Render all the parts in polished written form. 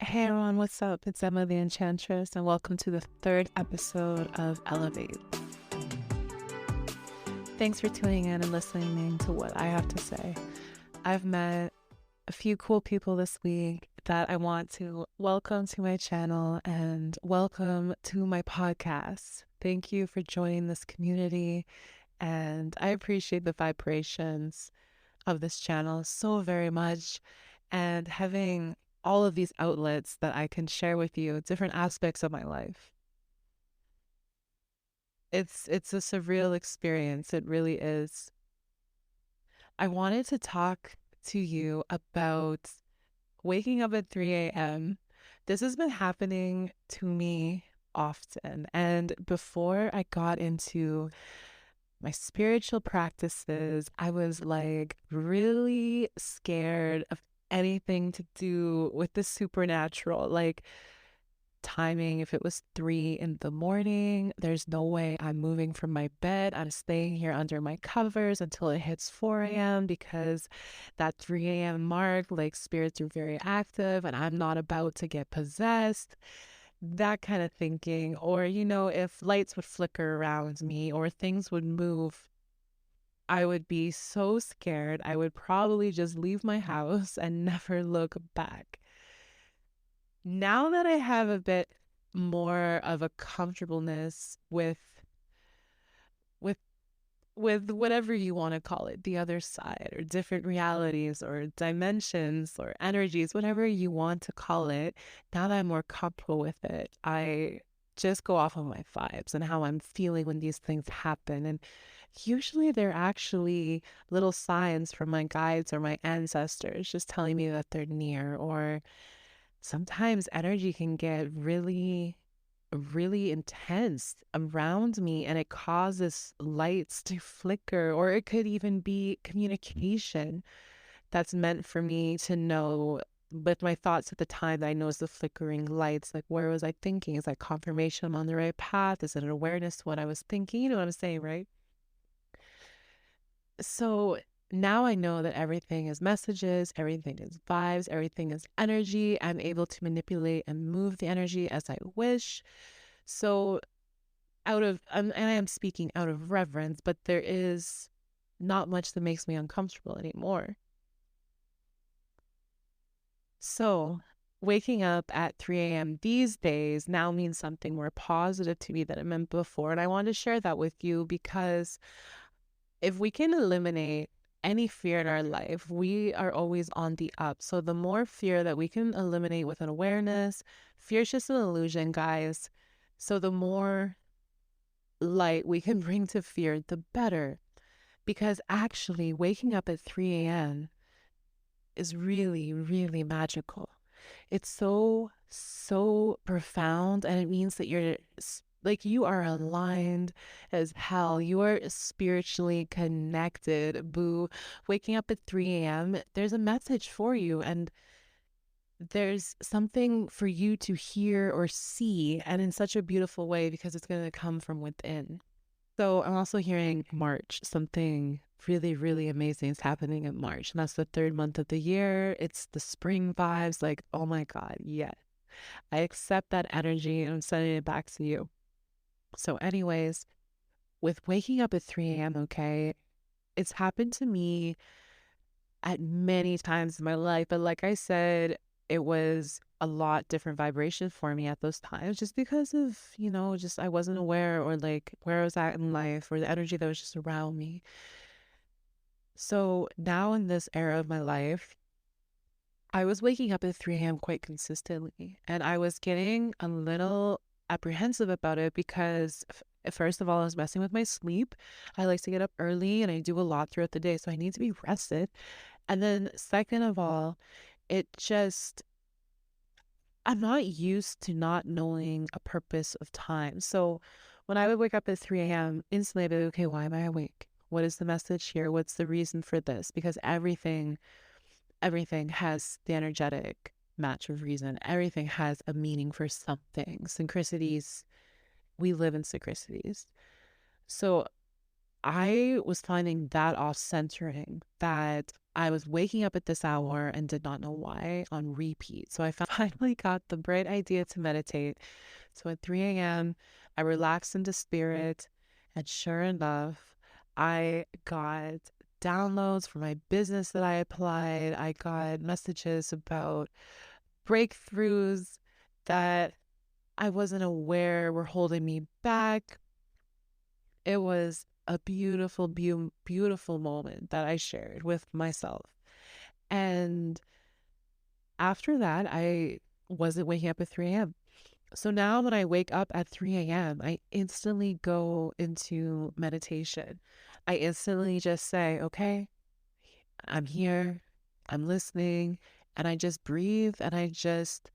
Hey everyone, what's up? It's Emma the Enchantress, and welcome to the third episode of Elevate. Thanks for tuning in and listening to what I have to say. I've met a few cool people this week that I want to welcome to my channel and welcome to my podcast. Thank you for joining this community, and I appreciate the vibrations of this channel so very much, and having all of these outlets that I can share with you different aspects of my life. It's a surreal experience. It really is. I wanted to talk to you about waking up at 3 a.m. This has been happening to me often. And before I got into my spiritual practices, I was like really scared of anything to do with the supernatural. Like, timing, if it was 3 in the morning, there's no way I'm moving from my bed. I'm staying here under my covers until it hits 4 a.m. because that 3 a.m. mark, like, spirits are very active and I'm not about to get possessed. That kind of thinking. Or, if lights would flicker around me or things would move, I would be so scared. I would probably just leave my house and never look back. Now that I have a bit more of a comfortableness with with whatever you want to call it, the other side or different realities or dimensions or energies, whatever you want to call it, now that I'm more comfortable with it, I just go off of my vibes and how I'm feeling when these things happen. And usually they're actually little signs from my guides or my ancestors just telling me that they're near. Or sometimes energy can get really intense around me and it causes lights to flicker, or it could even be communication that's meant for me to know with my thoughts at the time that I know is the flickering lights. Like, where was I thinking? Is that confirmation I'm on the right path? Is it an awareness to what I was thinking? You know what I'm saying, right? So now I know that everything is messages, everything is vibes, everything is energy. I'm able to manipulate and move the energy as I wish. So and I am speaking out of reverence, but there is not much that makes me uncomfortable anymore. So waking up at 3 a.m. these days now means something more positive to me than it meant before. And I want to share that with you because if we can eliminate any fear in our life, we are always on the up. So the more fear that we can eliminate with an awareness, fear is just an illusion, guys. So the more light we can bring to fear, the better. Because actually, waking up at 3 a.m. is really, really magical. It's so profound, and it means that you are aligned as hell. You are spiritually connected, boo. Waking up at 3 a.m., there's a message for you, and there's something for you to hear or see, and in such a beautiful way because it's going to come from within. So I'm also hearing March, something really, really amazing is happening in March. And that's the third month of the year. It's the spring vibes. Like, oh my God, yeah. I accept that energy and I'm sending it back to you. So, anyways, with waking up at 3 a.m., okay, it's happened to me at many times in my life. But like I said, it was a lot different vibration for me at those times just because of, just I wasn't aware, or like where I was at in life, or the energy that was just around me. So now in this era of my life, I was waking up at 3 a.m. quite consistently, and I was getting a little apprehensive about it because first of all, I was messing with my sleep. I like to get up early and I do a lot throughout the day, so I need to be rested. And then second of all, it just, I'm not used to not knowing a purpose of time. So when I would wake up at 3 a.m., instantly I'd be like, okay, why am I awake? What is the message here? What's the reason for this? Because everything has the energetic match of reason. Everything has a meaning for something. Synchronicities, we live in synchronicities. So I was finding that off centering, that I was waking up at this hour and did not know why, on repeat. So I finally got the bright idea to meditate. So at 3 a.m., I relaxed into spirit, and sure enough, I got downloads for my business that I applied. I got messages about breakthroughs that I wasn't aware were holding me back. It was a beautiful, beautiful moment that I shared with myself. And after that, I wasn't waking up at 3 a.m. So now when I wake up at 3 a.m., I instantly go into meditation. I instantly just say, okay, I'm here, I'm listening, and I just breathe and I just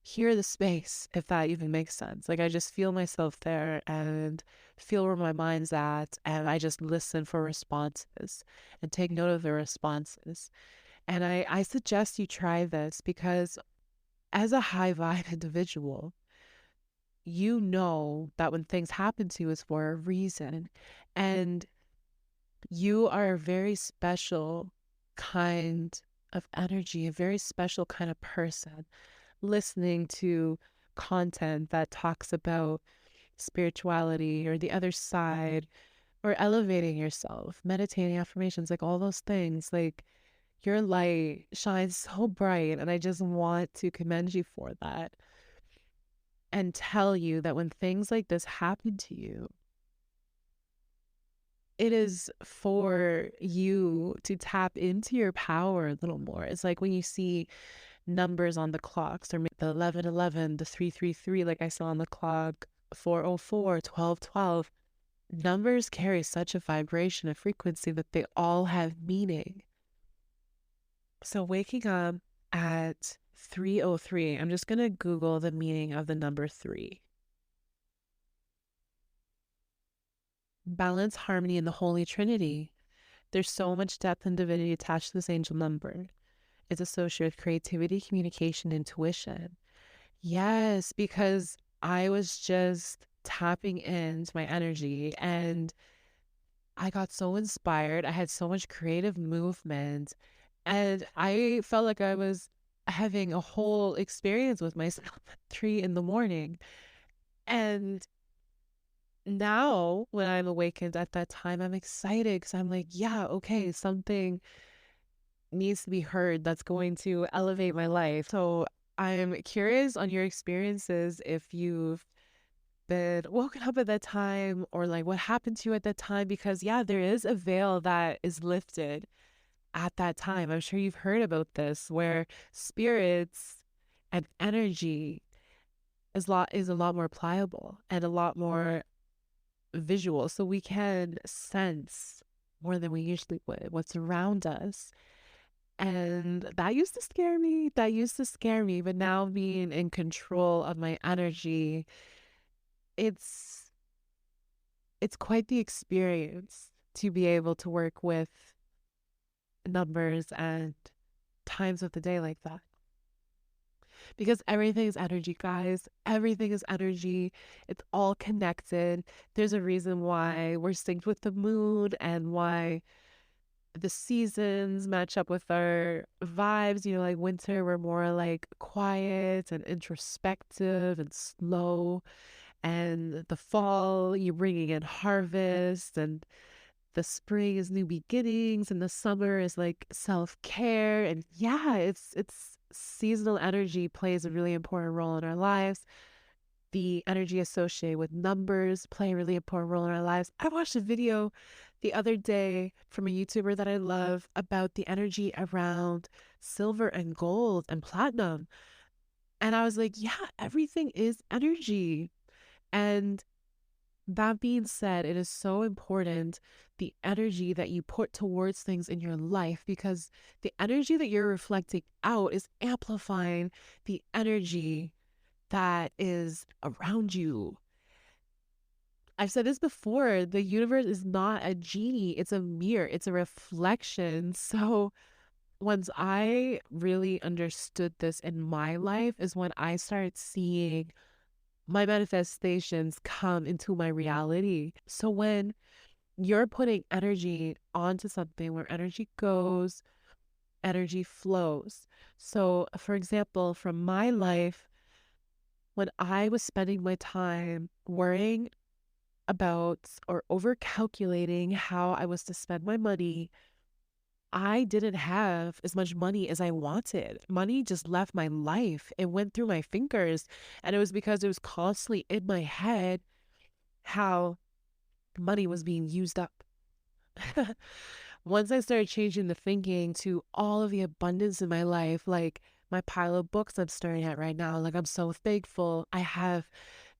hear the space, if that even makes sense. Like I just feel myself there and feel where my mind's at, and I just listen for responses and take note of the responses. And I suggest you try this because as a high vibe individual, you know that when things happen to you is for a reason. And you are a very special kind of energy, a very special kind of person listening to content that talks about spirituality or the other side or elevating yourself, meditating, affirmations, like all those things. Like your light shines so bright. And I just want to commend you for that and tell you that when things like this happen to you, it is for you to tap into your power a little more. It's like when you see numbers on the clocks, or the 11:11, the 333, like I saw on the clock, 4:04, 12:12. Numbers carry such a vibration, a frequency that they all have meaning. So waking up at 3:03, I'm just going to Google the meaning of the number 3. Balance, harmony, and the Holy Trinity. There's so much depth and divinity attached to this angel number. It's associated with creativity, communication, intuition. Yes, because I was just tapping into my energy and I got so inspired. I had so much creative movement and I felt like I was having a whole experience with myself at 3 in the morning. And now when I'm awakened at that time, I'm excited because I'm like, yeah, okay, something needs to be heard that's going to elevate my life. So I'm curious on your experiences, if you've been woken up at that time or like what happened to you at that time, because yeah, there is a veil that is lifted at that time. I'm sure you've heard about this, where spirits and energy is a lot more pliable and a lot more visual, so we can sense more than we usually would what's around us. And that used to scare me. That used to scare me. But now being in control of my energy, it's it's quite the experience to be able to work with numbers and times of the day like that. Because everything is energy, guys. Everything is energy. It's all connected. There's a reason why we're synced with the moon and why the seasons match up with our vibes. You know, like winter, we're more like quiet and introspective and slow. And the fall, you're bringing in harvest, and the spring is new beginnings, and the summer is like self-care. And yeah, it's seasonal energy plays a really important role in our lives. The energy associated with numbers play a really important role in our lives. I watched a video the other day from a YouTuber that I love about the energy around silver and gold and platinum. And I was like, yeah, everything is energy. And that being said, it is so important, the energy that you put towards things in your life, because the energy that you're reflecting out is amplifying the energy that is around you. I've said this before, the universe is not a genie, it's a mirror, it's a reflection. So once I really understood this in my life is when I started seeing my manifestations come into my reality. So when you're putting energy onto something. Where energy goes, energy flows. So, for example, from my life, when I was spending my time worrying about or over calculating how I was to spend my money, I didn't have as much money as I wanted. Money just left my life. It went through my fingers. And it was because it was constantly in my head how money was being used up. Once I started changing the thinking to all of the abundance in my life, like my pile of books I'm staring at right now, like I'm so thankful I have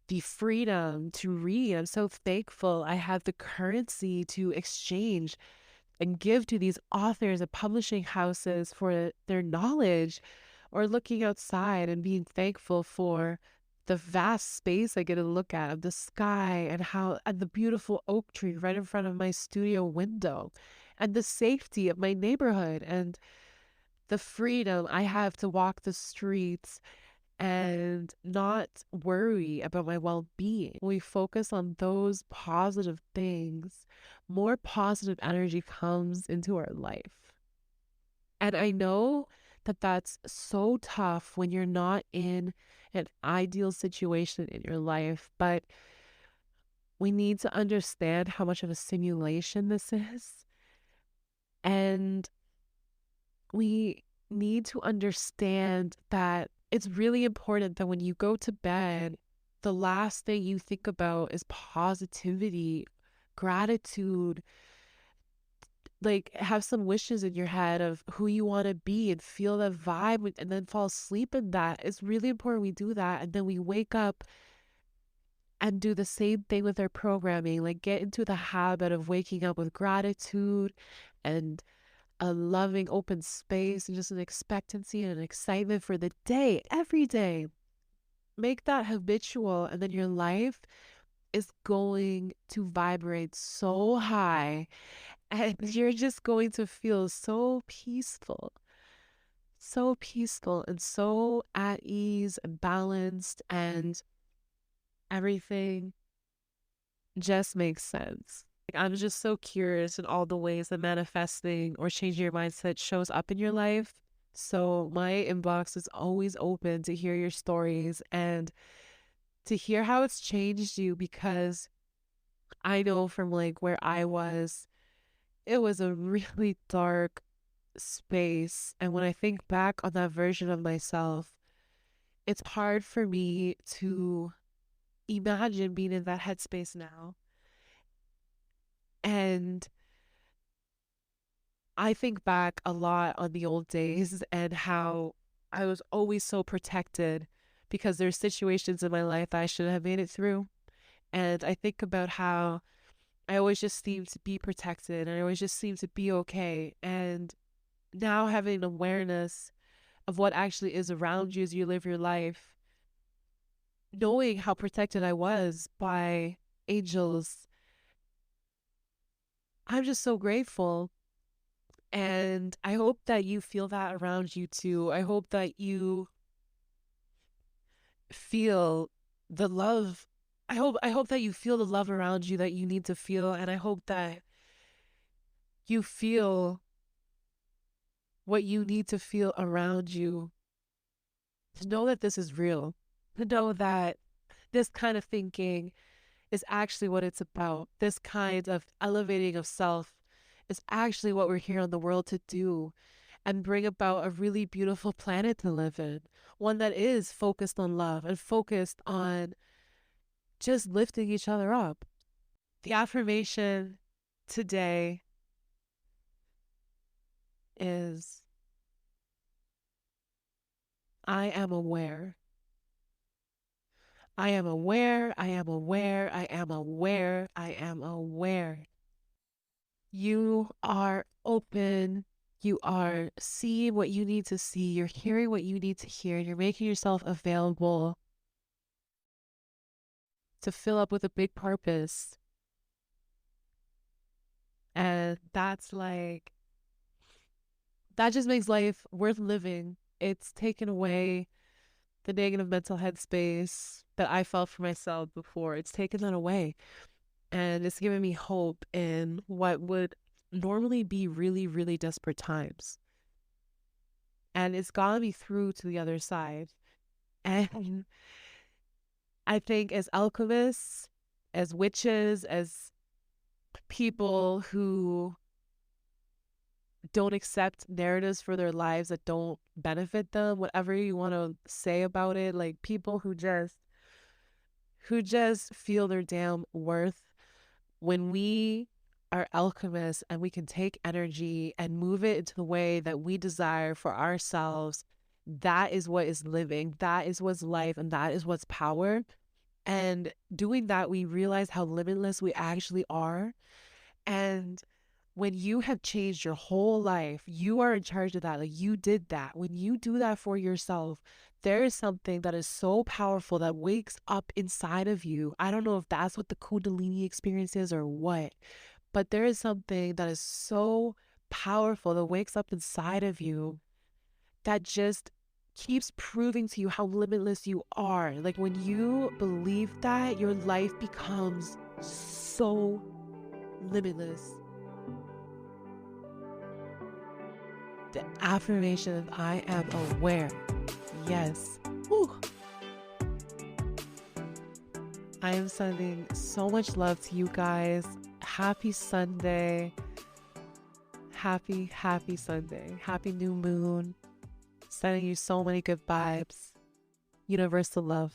the freedom to read. I'm so thankful I have the currency to exchange and give to these authors and publishing houses for their knowledge, or looking outside and being thankful for the vast space I get to look at of the sky and how and the beautiful oak tree right in front of my studio window and the safety of my neighborhood and the freedom I have to walk the streets and not worry about my well being. We focus on those positive things, more positive energy comes into our life. And I know that that's so tough when you're not in an ideal situation in your life, but we need to understand how much of a simulation this is. And we need to understand that it's really important that when you go to bed, the last thing you think about is positivity, gratitude, like have some wishes in your head of who you want to be and feel that vibe and then fall asleep in that. It's really important we do that. And then we wake up and do the same thing with our programming, like get into the habit of waking up with gratitude and a loving open space and just an expectancy and an excitement for the day every day. Make that habitual, and then your life is going to vibrate so high and you're just going to feel so peaceful and so at ease and balanced, and everything just makes sense. Like, I'm just so curious in all the ways that manifesting or changing your mindset shows up in your life. So my inbox is always open to hear your stories and to hear how it's changed you, because I know from like where I was, it was a really dark space. And when I think back on that version of myself, it's hard for me to imagine being in that headspace now. And I think back a lot on the old days and how I was always so protected because there's situations in my life that I shouldn't have made it through. And I think about how I always just seemed to be protected and I always just seemed to be okay. And now having awareness of what actually is around you as you live your life, knowing how protected I was by angels, I'm just so grateful. And I hope that you feel that around you too. I hope that you feel the love. I hope that you feel the love around you that you need to feel, and I hope that you feel what you need to feel around you to know that this is real. To know that this kind of thinking is actually what it's about. This kind of elevating of self is actually what we're here on the world to do, and bring about a really beautiful planet to live in. One that is focused on love and focused on just lifting each other up. The affirmation today is I am aware. I am aware. I am aware. I am aware. I am aware. You are open. You are seeing what you need to see. You're hearing what you need to hear. You're making yourself available to fill up with a big purpose. And that just makes life worth living. It's taken away the negative mental headspace that I felt for myself before. It's taken that away. And it's given me hope in what would normally be really, really desperate times. And it's gotten me through to the other side. And I think as alchemists, as witches, as people who don't accept narratives for their lives that don't benefit them, whatever you want to say about it, like people who just feel their damn worth, when we are alchemists and we can take energy and move it into the way that we desire for ourselves, that is what is living, that is what's life, and that is what's power. And doing that, we realize how limitless we actually are. And when you have changed your whole life, you are in charge of that. Like you did that. When you do that for yourself, there is something that is so powerful that wakes up inside of you. I don't know if that's what the Kundalini experience is or what, but there is something that is so powerful that wakes up inside of you that just keeps proving to you how limitless you are. Like when you believe that, your life becomes so limitless. The affirmation of I am aware. Yes. Whew. I am sending so much love to you guys. Happy Sunday. Happy, happy Sunday. Happy new moon. Sending you so many good vibes. Universal love.